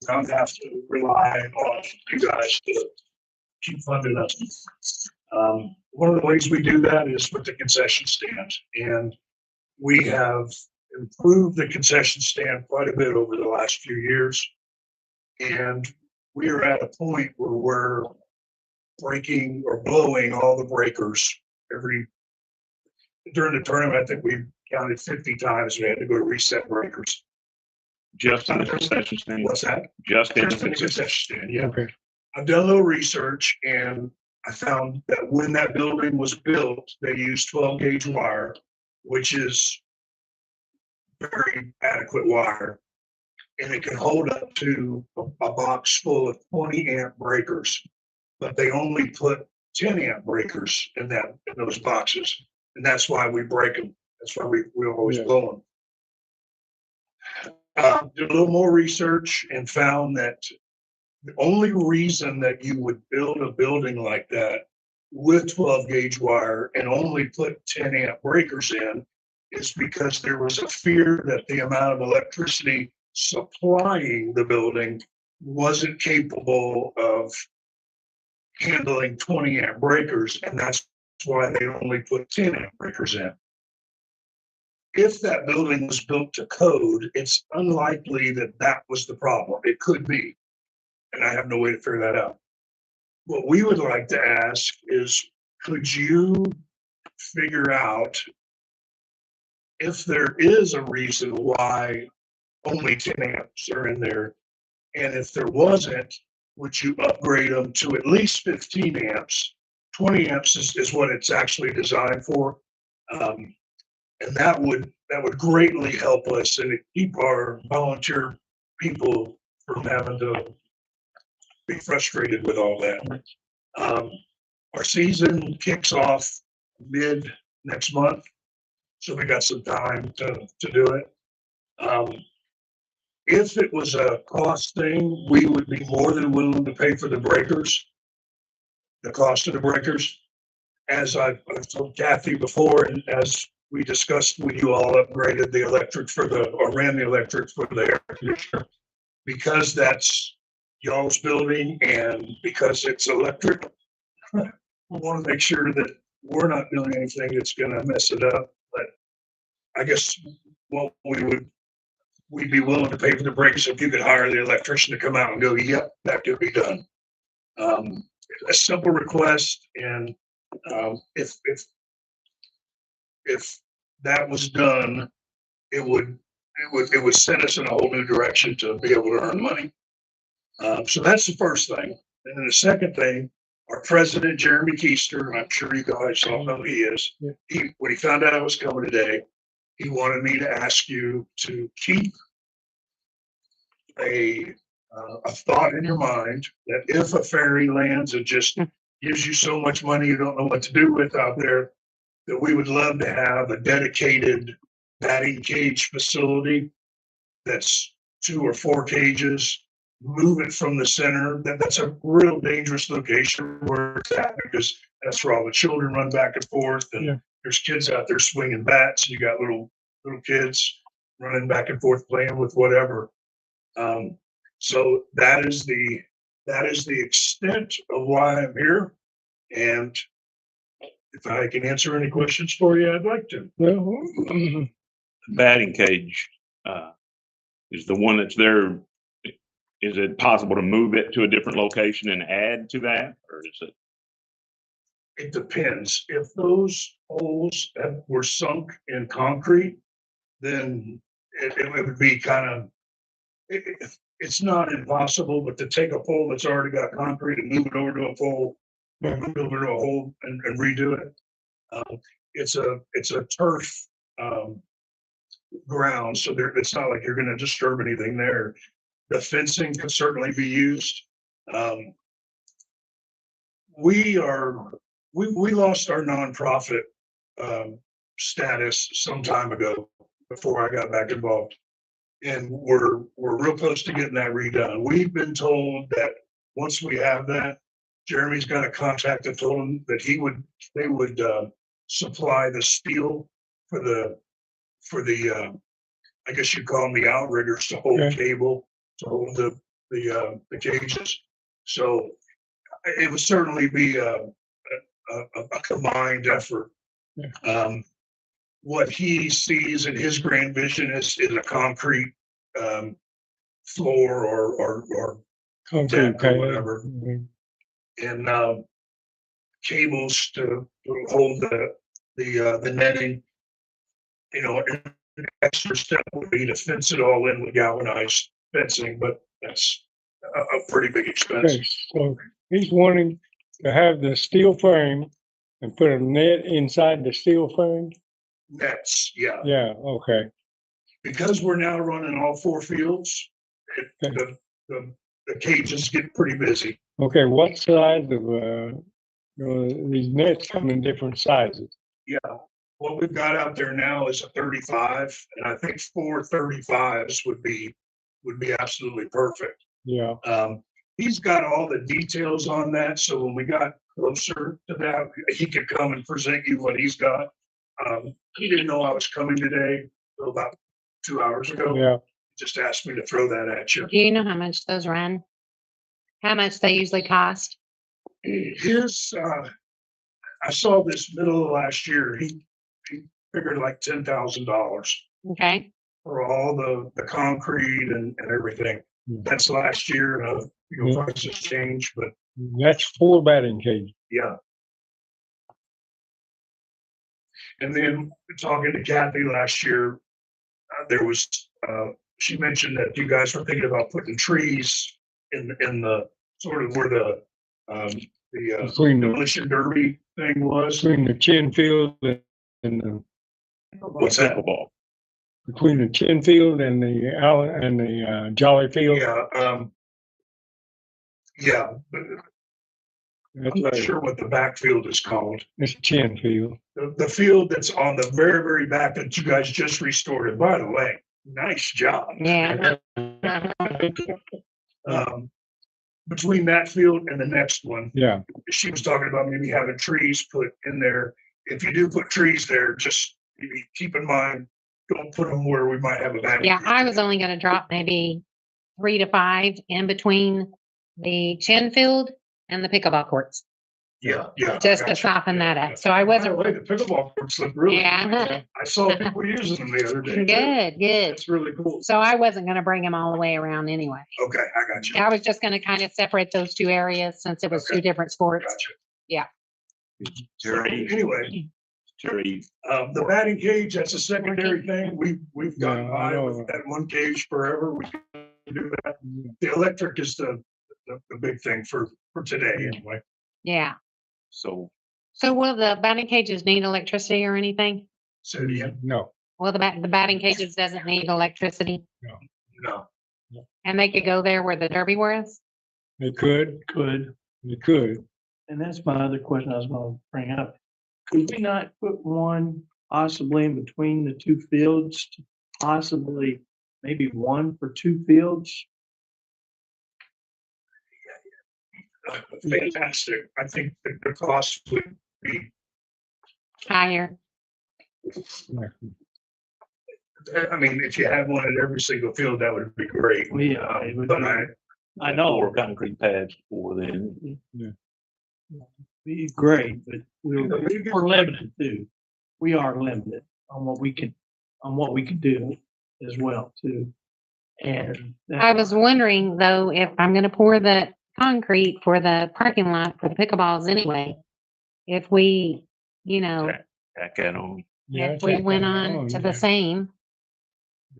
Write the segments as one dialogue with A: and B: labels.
A: not have to rely on you guys to keep funding us. One of the ways we do that is with the concession stand, and we have improved the concession stand quite a bit over the last few years. And we are at a point where we're breaking or blowing all the breakers during the tournament. I think we counted 50 times we had to go to reset breakers.
B: Just in the concession stand?
A: What's that?
B: Just in the
A: concession stand, yeah.
C: Okay.
A: I've done a little research, and I found that when that building was built, they used 12 gauge wire, which is very adequate wire, and it can hold up to a box full of 20 amp breakers, but they only put 10 amp breakers in those boxes, and that's why we break them. That's why we always blow them. Did a little more research and found that the only reason that you would build a building like that with 12 gauge wire and only put 10 amp breakers in is because there was a fear that the amount of electricity supplying the building wasn't capable of handling 20 amp breakers, and that's why they only put 10 amp breakers in. If that building was built to code, it's unlikely that that was the problem. It could be, and I have no way to figure that out. What we would like to ask is, could you figure out if there is a reason why only 10 amps are in there? And if there wasn't, would you upgrade them to at least 15 amps? 20 amps is what it's actually designed for. And that would greatly help us and keep our volunteer people from having to be frustrated with all that. Our season kicks off mid next month, so we got some time to do it. If it was a cost thing, we would be more than willing to pay for the breakers, the cost of the breakers. As I've told Kathy before, and as we discussed when you all upgraded the electric or ran the electric for the air conditioner, because that's y'all's building and because it's electric, we want to make sure that we're not doing anything that's going to mess it up. But I guess what we'd be willing to pay for the breaks if you could hire the electrician to come out and go, yep, that could be done. A simple request, and if that was done, it would set us in a whole new direction to be able to earn money. So that's the first thing. And then the second thing, our president, Jeremy Keister, I'm sure you guys all know who he is. Yeah. When he found out I was coming today, he wanted me to ask you to keep a thought in your mind that if a ferry lands and just gives you so much money you don't know what to do with out there, that we would love to have a dedicated batting cage facility that's 2 or 4 cages, move it from the center. That's a real dangerous location where it's at, because that's where all the children run back and forth, and there's kids out there swinging bats, and you got little kids running back and forth playing with whatever. So that is the extent of why I'm here, and if I can answer any questions for you, I'd like to.
B: The batting cage is the one that's there. Is it possible to move it to a different location and add to that, or is it?
A: It depends. If those holes were sunk in concrete, then it would be kind of. It's not impossible, but to take a pole that's already got concrete and move it over to a pole, move it over to a hole and redo it. It's a turf ground, so it's not like you're going to disturb anything there. The fencing can certainly be used. We lost our nonprofit status some time ago before I got back involved, and we're real close to getting that redone. We've been told that once we have that, Jeremy's got a contact that told him that they would supply the steel for the I guess you'd call them the outriggers to hold cable, to hold the the cages. So it would certainly be a combined effort.
C: Yeah.
A: What he sees in his grand vision is a concrete floor or
C: Concrete
A: deck or
C: pad.
A: whatever,
C: Mhm.
A: and cables to hold the netting. You know, an extra step would be to fence it all in with galvanized fencing, but that's a pretty big expense.
C: Okay, so he's wanting to have the steel frame and put a net inside the steel frame?
A: Nets, yeah.
C: Yeah, okay.
A: Because we're now running all 4 fields,
C: Okay.
A: the cages get pretty busy.
C: Okay, what size of, these nets come in different sizes?
A: Yeah, what we've got out there now is a 35, and I think 4 35s would be absolutely perfect.
C: Yeah,
A: He's got all the details on that, so when we got closer to that, he could come and present you what he's got. He didn't know I was coming today till about 2 hours ago.
C: yeah.
A: Just asked me to throw that at you.
D: Do you know how much those run? How much they usually cost?
A: His, I saw this middle of last year, he figured like $10,000
D: Okay,
A: for all the concrete and everything.
C: Hmm.
A: That's last year,
C: Yeah.
A: prices change, but
C: That's 4 batting cages.
A: yeah. And then talking to Kathy last year, there was, she mentioned that you guys were thinking about putting trees in the sort of where the
C: Between the,
A: demolition derby thing was.
C: between the chin field and the,
A: What's that?
B: Pickleball.
C: between the chin field and the Allen and the Jolly field.
A: Yeah, yeah, but
C: That's
A: I'm not
C: right.
A: sure what the backfield is called.
C: It's chin field.
A: The field that's on the very, very back that you guys just restored. And by the way, nice job.
D: yeah.
A: Between that field and the next one,
C: Yeah,
A: she was talking about maybe having trees put in there. If you do put trees there, just maybe keep in mind, don't put them where we might have a bad.
D: Yeah, I was only gonna drop maybe 3 to 5 in between the chin field and the pickleball courts,
A: Yeah, yeah.
D: just to
A: gotcha.
D: soften that
A: Yeah,
D: up. So I
A: By the
D: wasn't,
A: way, the pickleball courts look really.
D: Yeah.
A: I saw people using them the other day. too.
D: good, good.
A: It's really cool.
D: So I wasn't gonna bring them all the way around anyway.
A: Okay, I got you.
D: I was just gonna kind of separate those 2 areas since it was
A: Okay.
D: 2 different sports.
A: Gotcha. So
B: Jerry,
A: anyway,
B: Jerry,
A: the batting cage, that's a secondary thing. We've gotten
C: Yeah, I
A: by
C: know.
A: with that one cage forever. We can do that. The electric is the big thing for today anyway.
D: Yeah.
B: so
D: So will the batting cages need electricity or anything?
A: So, yeah,
C: no,
D: Well, the batting cages doesn't need electricity
A: no,
D: and they could go there where the derby was?
C: they could,
E: Could,
C: they could.
E: and that's my other question I was gonna bring up. Could we not put one possibly in between the 2 fields, to possibly maybe 1 for 2 fields?
A: fantastic. I think the cost would be,
D: Higher.
A: I mean, if you had one at every single field, that would be great.
E: Yeah, it would
A: But
E: be- I
B: 4
E: know,
B: concrete pads for then.
E: be great, but we're limited too. We are limited on what we can do as well too. And
D: I was wondering though, if I'm gonna pour the concrete for the parking lot for the pickleballs anyway, if we,
B: Tack that on.
C: Yeah,
D: if we
C: take
D: went
C: that
D: on to
C: yeah.
D: the same,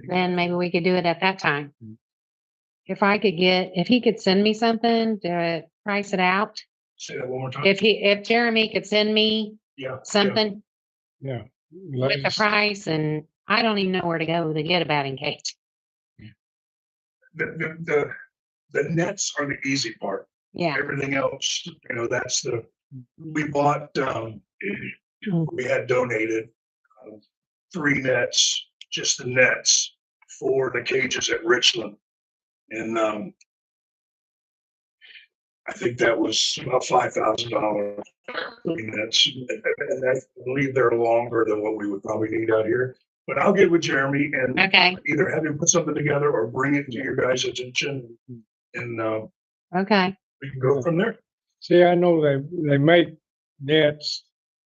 D: then maybe we could do it at that time. If he could send me something to price it out,
A: say that one more time.
D: if Jeremy could send me
A: Yeah.
D: something
C: Yeah.
D: with the
C: Let's-
D: price, and I don't even know where to go to get a batting cage.
A: The nets are the easy part.
D: Yeah,
A: Everything else, that's we bought, we had donated 3 nets, just the nets for the cages at Richland. And I think that was about $5,000 nets. And I believe they're longer than what we would probably need out here. But I'll get with Jeremy and
D: okay,
A: either have him put something together or bring it to your guys' attention. and,
D: Okay,
A: we can go from there.
C: See, I know they make nets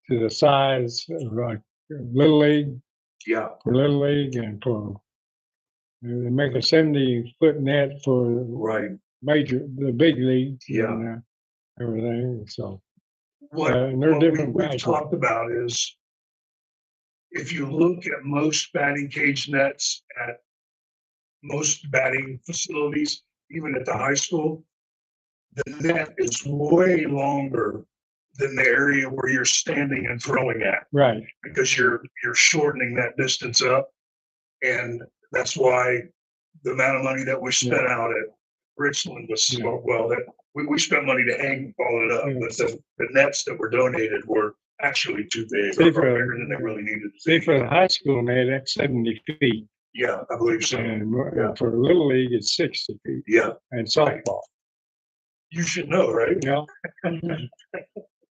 C: to the size of like Little League,
A: Yeah,
C: for Little League and for, they make a 70-foot net for
A: right.
C: the big leagues.
A: Yeah.
C: And everything, so.
A: What,
C: And they're
A: what we-
C: different
A: we've
C: prices.
A: talked about is if you look at most batting cage nets at most batting facilities, even at the high school, the net is way longer than the area where you're standing and throwing at,
C: Right,
A: because you're shortening that distance up. And that's why the amount of money that we spent out at Richland was,
C: Yeah.
A: well, that we spent money to hang all it up,
C: Yeah.
A: but the nets that were donated were actually too big,
C: See,
A: or
C: for-
A: bigger than they really needed to
C: see,
A: be.
C: for the high school net, that's 70 feet,
A: Yeah, I believe so.
C: and
A: Yeah.
C: for Little League, it's 60 feet,
A: Yeah,
C: and softball,
A: you should know, right?
C: you know?
D: Mhm.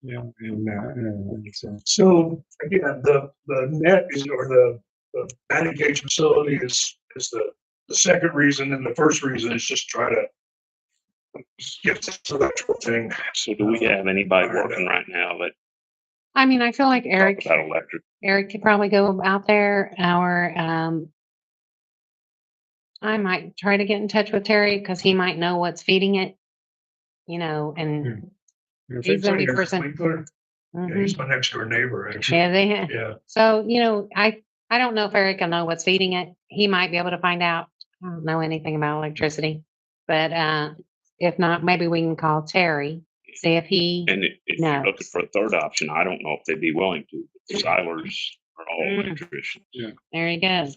C: Yeah, and so,
A: So again, the net is, or the batting cage facility is the second reason, and the first reason is just try to get this electrical thing.
B: So do we have anybody working right now that
D: I mean, I feel like
B: talk
D: Eric
B: about electric?
D: could probably go out there, or, I might try to get in touch with Terry, because he might know what's feeding it, and,
C: if
D: He's
C: it's
D: gonna be
C: under-
D: person-
A: Sprinkler. Yeah,
D: Mhm.
A: he's my next door neighbor, actually.
D: Yeah, they,
A: Yeah,
D: so, I don't know if Eric will know what's feeding it. He might be able to find out. I don't know anything about electricity, but, if not, maybe we can call Terry, see if he,
B: And if
D: No.
B: you're looking for a third option, I don't know if they'd be willing to. The Silers are all
D: Mm.
B: electricians.
D: there he goes.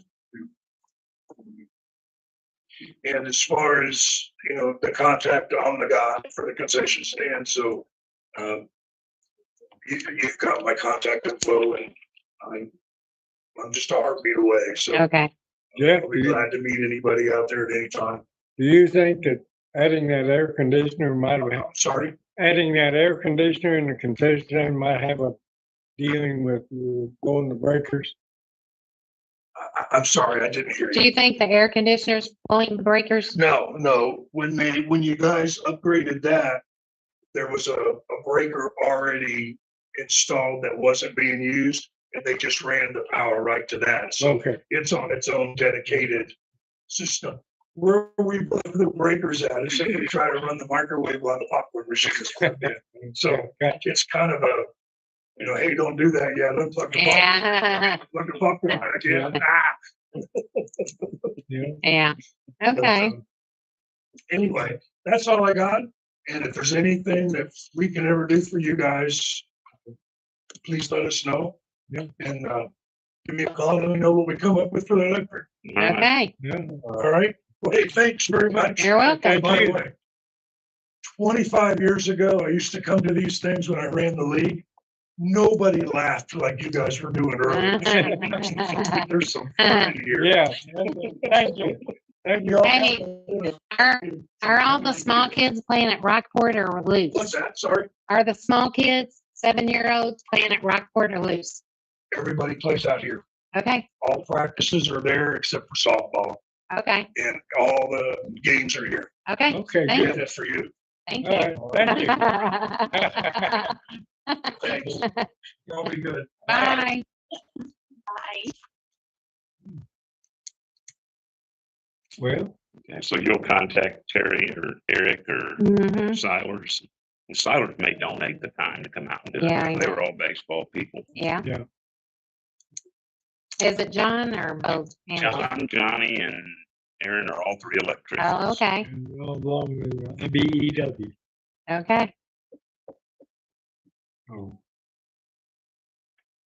A: and as far as, the contact on the guy for the concession stand, so, you've got my contact info, and I'm just a heartbeat away, so
D: Okay.
C: Yeah,
A: I'll be glad to meet anybody out there at any time.
C: do you think that adding that air conditioner might have,
A: I'm sorry,
C: adding that air conditioner in the concession stand might have a dealing with blowing the breakers?
A: I'm sorry, I didn't hear
D: Do
A: you.
D: you think the air conditioner's pulling the breakers?
A: No, when you guys upgraded that, there was a breaker already installed that wasn't being used, and they just ran the power right to that, so
C: Okay,
A: it's on its own dedicated system. Where we put the breakers at is if we try to run the microwave while the popcorn machine is plugged in. So
C: gotcha.
A: it's kind of a, hey, don't do that. Yeah, look like the popcorn,
D: Yeah,
A: look the popcorn back in.
C: Yeah.
D: yeah,
A: But,
D: okay.
A: Anyway, that's all I got. And if there's anything that we can ever do for you guys, please let us know.
C: Yeah.
A: And, give me a call, let me know what we come up with for the electric.
B: All right.
D: Okay,
C: Yeah.
A: All right? Well, hey, thanks very much.
D: you're welcome.
A: By the way, 25 years ago, I used to come to these things when I ran the league. Nobody laughed like you guys were doing earlier. There's some fun in here.
C: Yeah, thank you. Thank you.
D: Hey, are all the small kids playing at Rockport or loose?
A: What's that? Sorry.
D: Are the small kids, 7-year-olds, playing at Rockport or loose?
A: Everybody plays out here.
D: Okay,
A: All practices are there except for softball,
D: okay,
A: and all the games are here.
D: okay.
C: Okay,
D: Thank
C: good.
A: And that's for you.
D: Thank
C: All
D: you.
C: right, thank you.
A: Thanks. Y'all be good.
D: Bye.
C: Well,
B: Okay, so you'll contact Terry or Eric or
D: Mhm.
B: Silers. And Silers may donate the time to come out and do
D: Yeah, I
B: it. They
D: know.
B: were all baseball people.
D: Yeah.
C: Yeah.
D: Is it John or both?
B: John, Johnny, and Aaron are all three electricians.
D: Oh, okay,
C: and along with BEW.
D: okay.
C: Oh.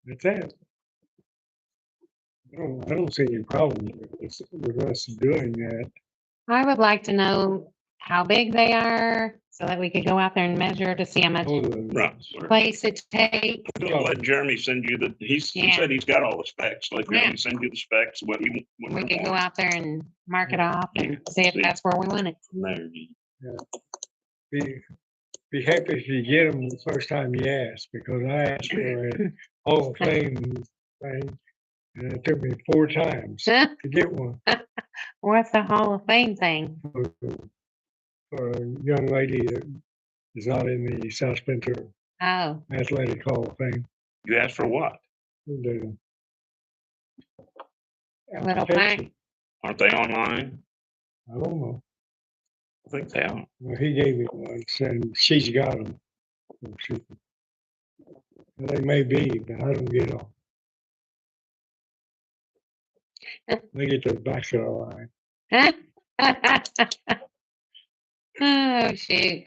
C: That's it. I don't see any problem with us doing that.
D: I would like to know how big they are so that we could go out there and measure to see how much
B: Right.
D: place it takes.
B: We'll let Jeremy send you he
D: Yeah.
B: said he's got all the specs. Let
D: Yeah.
B: Jeremy send you the specs, what he. what
D: We
B: he
D: could go
B: wants
D: out there and mark it off and
B: Yeah,
D: see if
B: see.
D: that's where we want it.
B: from there.
C: Be happy if you get them the first time you ask, because I asked for a Hall of Fame thing, and it took me 4 times to get one.
D: What's the Hall of Fame thing?
C: for a young lady that is not in the South Spencer
D: Oh,
C: Athletic Hall of Fame.
B: You asked for what?
C: The
D: little plaque.
C: application.
B: Aren't they online?
C: I don't know.
B: I think they are.
C: Well, he gave me one, and she's got them. They may be, but I don't get them. They get to the back of the line.
D: Oh, shoot.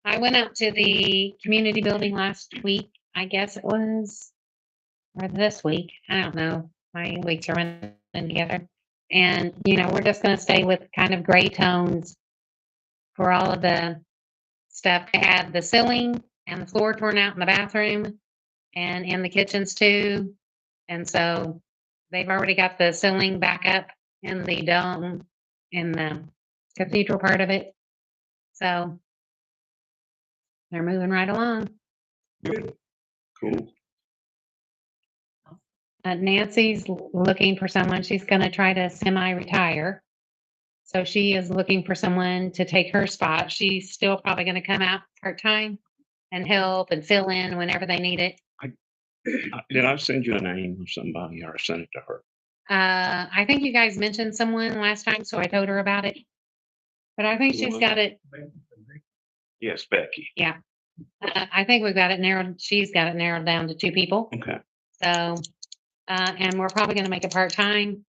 D: I went out to the community building last week, I guess it was, or this week. I don't know. My weeks are running together. And, we're just gonna stay with kind of gray tones for all of the stuff. They had the ceiling and the floor torn out in the bathroom and in the kitchens too. And so they've already got the ceiling back up in the dome in the cathedral part of it. So they're moving right along.
B: Cool.
D: Nancy's looking for someone. She's going to try to semi-retire. So she is looking for someone to take her spot. She's still probably going to come out part-time and help and fill in whenever they need it.
B: Did I send you a name of somebody or send it to her?
D: I think you guys mentioned someone last time, so I told her about it. But I think she's got it.
B: Yes, Becky.
D: I think we've got it narrowed. She's got it narrowed down to 2 people.
B: Okay.
D: So, and we're probably going to make it part-time.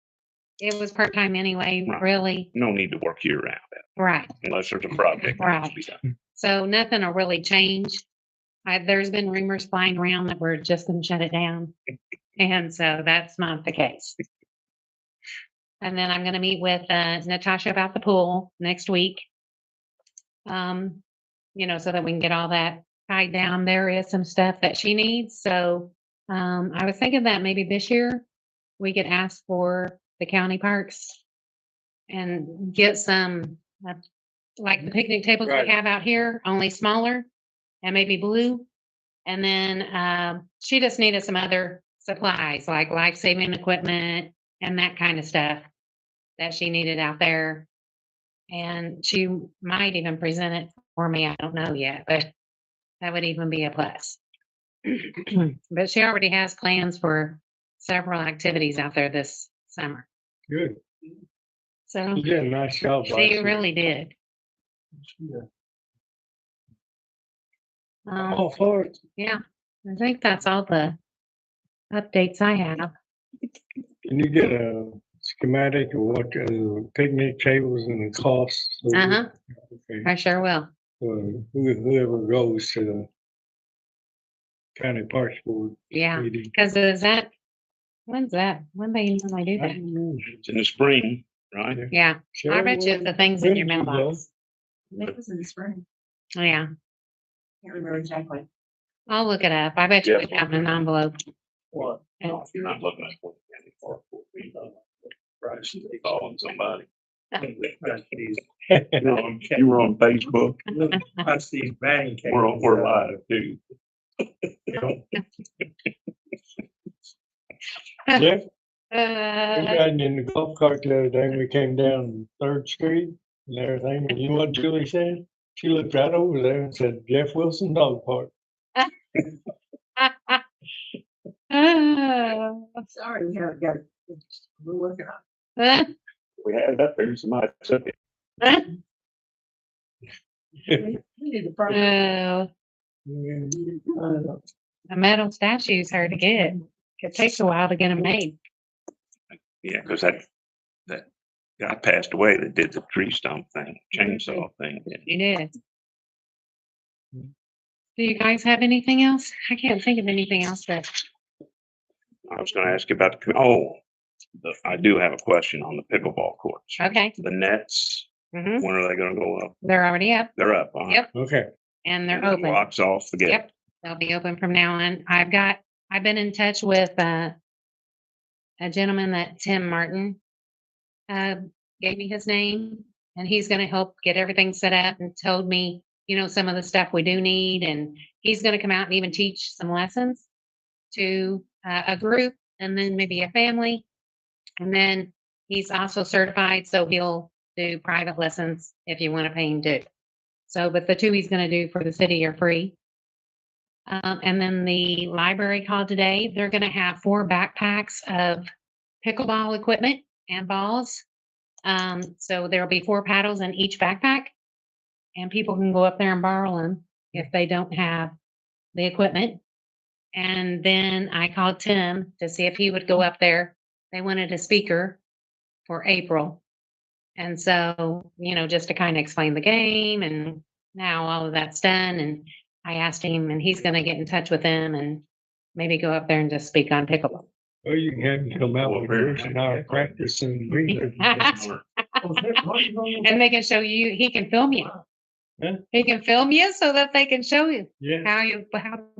D: It was part-time anyway,
B: Right.
D: really.
B: No need to work year round
D: Right.
B: unless there's a project that needs to be done.
D: So nothing will really change. There's been rumors flying around that we're just going to shut it down. And so that's not the case. And then I'm going to meet with Natasha about the pool next week. So that we can get all that tied down. There is some stuff that she needs. So I was thinking that maybe this year we could ask for the county parks and get some, like the picnic tables
C: Right.
D: we have out here, only smaller and maybe blue. And then she just needed some other supplies like life-saving equipment and that kind of stuff that she needed out there. And she might even present it for me. I don't know yet, but that would even be a plus. But she already has plans for several activities out there this summer.
C: Good.
D: So
C: You did a nice job. last
D: she
C: year.
D: really did.
C: All for it.
D: Yeah, I think that's all the updates I have.
C: Can you get a schematic of what picnic tables and the costs?
D: Uh-huh,
C: Okay.
D: I sure will.
C: Whoever goes to the county parks board
D: Yeah,
C: meeting.
D: because when's that? When they normally do that?
B: It's in the spring, right?
D: Yeah, I
C: Sure
D: bet you
C: will.
D: the things in your
C: When did you go?
D: mailbox.
F: It was in the spring.
D: Yeah,
F: Can't remember exactly.
D: I'll look it up. I bet you
B: Yeah.
D: it's out in an envelope.
E: What?
D: And-
B: No, you're not looking at what the county park will be. Calling somebody.
E: That's these,
B: You were on Facebook.
E: that's these batting cages.
B: We're live too.
C: Jeff, we
D: Uh,
C: riding in the golf cart the other day, and we came down 3rd Street and everything, and you know what Julie said? She looked right over there and said, Jeff Wilson Dog Park.
F: Sorry, we haven't got it. We're working on
D: uh,
B: We had it up there, somebody took it.
F: it. We need the first.
D: Oh, the metal statues hard to get. It takes a while to get them made.
B: Yeah, because that guy passed away that did the tree stump thing, chainsaw thing.
D: You did. Do you guys have anything else? I can't think of anything else that,
B: I was gonna ask you about I do have a question on the pickleball courts.
D: okay.
B: The nets,
D: Mhm.
B: when are they gonna go up?
D: They're already up
B: They're up. Huh?
D: Yep.
C: Okay.
D: and they're
B: And it
D: open.
B: Locks off the gate.
D: Yep. They'll be open from now on. I've been in touch with a gentleman that Tim Martin gave me his name, and he's going to help get everything set up and told me, some of the stuff we do need. And he's going to come out and even teach some lessons to a group and then maybe a family. And then he's also certified, so he'll do private lessons if you want to pay him to. So, but the two he's gonna do for the city are free. And then the library called today. They're gonna have 4 backpacks of pickleball equipment and balls. So there'll be 4 paddles in each backpack. And people can go up there and borrow them if they don't have the equipment. And then I called Tim to see if he would go up there. They wanted a speaker for April. And so, just to kind of explain the game, and now all of that's done. And I asked him, and he's going to get in touch with them and maybe go up there and just speak on pickleball.
C: Well, you can have him come out with Bruce and I'll practice and research.
D: And they can show you, he can film you.
C: Huh?
D: He can film you so that they can show you
C: Yeah,
D: how to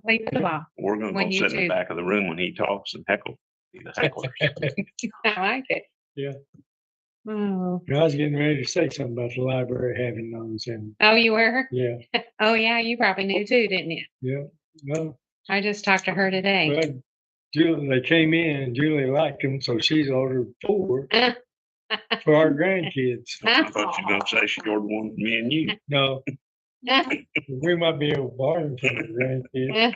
D: play pickleball.
B: We're gonna
D: When
B: go
D: you
B: sit in the
D: two-
B: back of the room when he talks and heckle. Be the hecklers.
D: I like it.
C: Yeah.
D: Oh,
C: I was getting ready to say something about the library having those and,
D: oh, you were?
C: yeah,
D: Oh, yeah, you probably knew too, didn't you?
C: yeah, no.
D: I just talked to her today.
C: Well, Julie, they came in and Julie liked them, so she's ordered 4 for our grandkids.
B: I thought you were gonna say she ordered one for me and you.
C: No, we might be able to borrow them for the grandkids.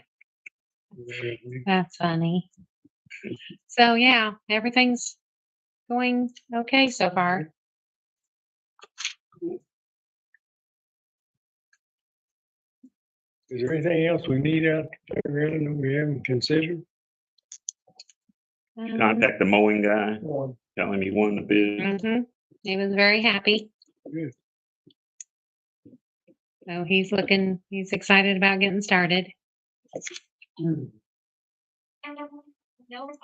D: That's funny. So, yeah, everything's going okay so far.
C: Is there anything else we need out there that we haven't considered?
B: Contact the mowing guy, tell him he won the bid.
D: Mhm. He was very happy.
C: Good.
D: So he's excited about getting started. No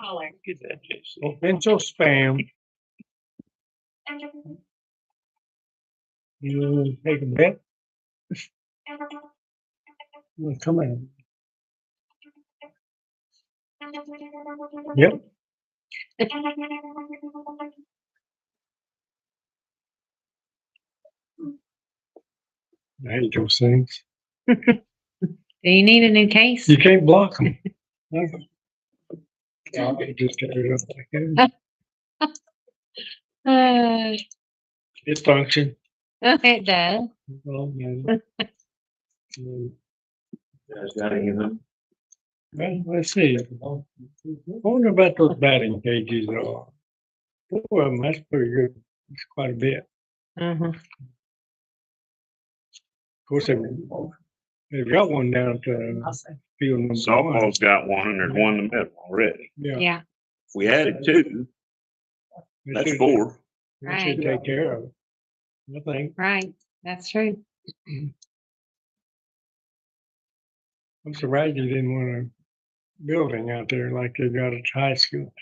D: color.
B: Get that, Jason.
C: Potential spam. You take a bet? Well, come in. Yep. I hate those things.
D: Do you need a new case?
C: You can't block them. Just get rid of it like that. It functions.
D: It does.
C: Well,
B: You guys got anything?
C: let's see. I wonder about those batting cages though. 4 of them, that's pretty good. It's quite a bit.
D: Mhm.
C: Of course, they've got one down to field number 1.
B: Softball's got one and there's one in the middle already.
C: Yeah.
D: Yeah,
B: We added 2,
C: they
B: that's
C: should-
B: 4.
C: They should take care of it. I think.
D: right. That's true.
C: I'm surprised you didn't want a building out there like they got at high school.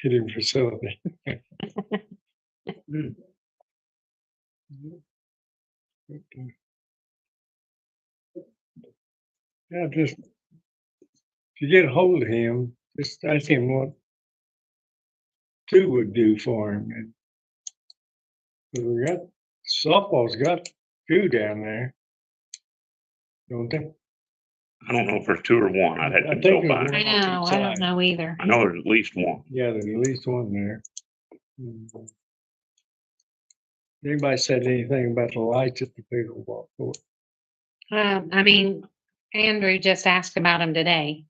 C: Hitting facility. Yeah, just if you get a hold of him, just ask him what 2 would do for him. And 'cause we got softball's got 2 down there, don't they?
B: I don't know if there's 2 or 1. I'd
C: I
B: have to
C: think
B: go
C: there's
B: by.
C: one.
D: I know. I don't know either.
B: I know there's at least 1.
C: Yeah, there's at least 1 there. Mm. Anybody said anything about the lights at the pickleball court?
D: I mean, Andrew just asked about them today.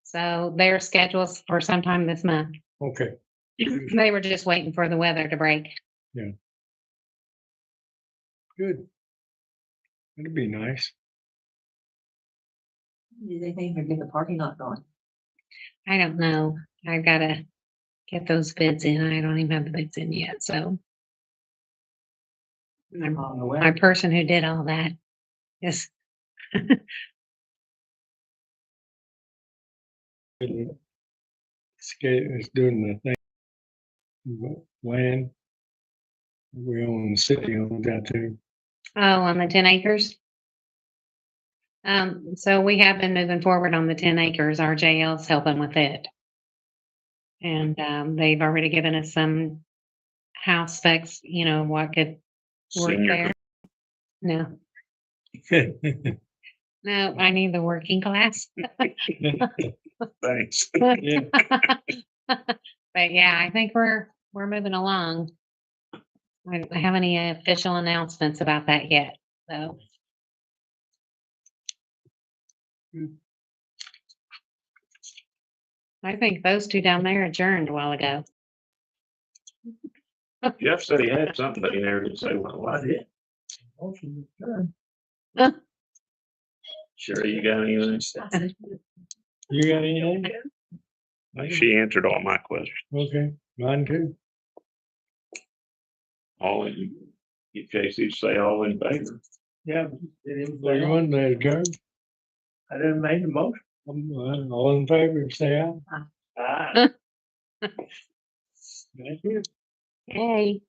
D: So they're scheduled for sometime this month.
C: Okay,
D: They were just waiting for the weather to break.
C: good. That'd be nice.
F: Do they think they're get the parking lot going?
D: I don't know. I've got to get those bids in. I don't even have the bids in yet, so.
F: On the
D: My
F: web?
D: person who did all that is,
C: Skate is doing the thing. Land. We own the city owns that too.
D: oh, on the 10 acres. So we have been moving forward on the 10 acres. RJL's helping with it. And, they've already given us some house specs, what could work
B: Senior.
D: there. No, I need the working class.
B: Thanks.
C: Yeah,
D: But yeah, I think we're moving along. I don't have any official announcements about that yet, so. I think those two down there adjourned a while ago.
B: Jeff said he had something, but he never did say what it is.
E: Motion to adjourn.
B: Sure, you got anything?
C: You got anything?
B: She answered all my questions.
C: Okay, mine too.
B: All in, get Casey to say all in favor.
E: Yeah. It is.
C: So you want to adjourn?
E: I didn't make the motion.
C: All in favor, say aye.
E: Ah.
C: Thank you.
D: Hey.